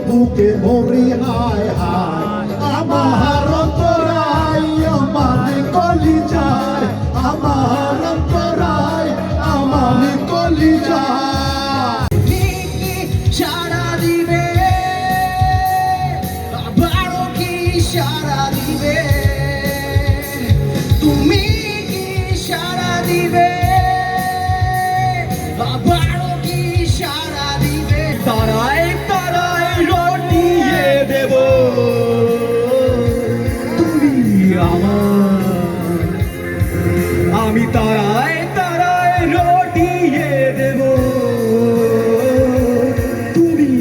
বুকে মরি হায় হায় আমার অন্তরায় আমার কলিজায় আমার অন্তরায় আমার কলিজায় সারা দিবে আবারও কি সারা দিবে তুমি কি সারা দিবে আবারও কি সারা দিবে তারাই তারাই রটিয়ে দেব তুমি আমার আমি তারাই তারাই রটিয়ে দেব তুমি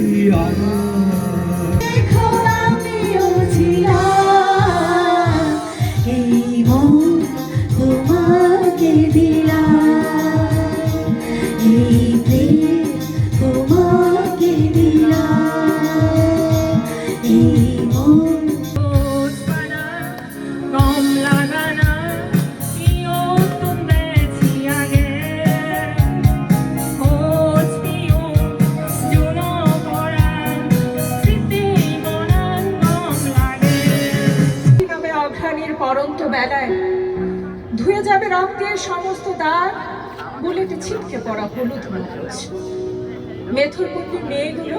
আমার দেখো আমিও ছিলাম এই মন তোমাকে দিলাম এই প্রেম তোমাকে দিলাম এই মন পরন্ত বেলায় ধুয়ে যাবে রক্তের সমস্ত দাগ বুলেটে ছিটকে পড়া হলুদ মরচ মেথরপল্লী মেয়েগুলো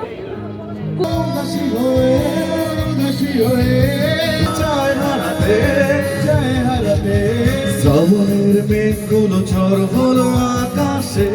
শ্রাবণের মেঘগুলো ঝড় হলো আকাশে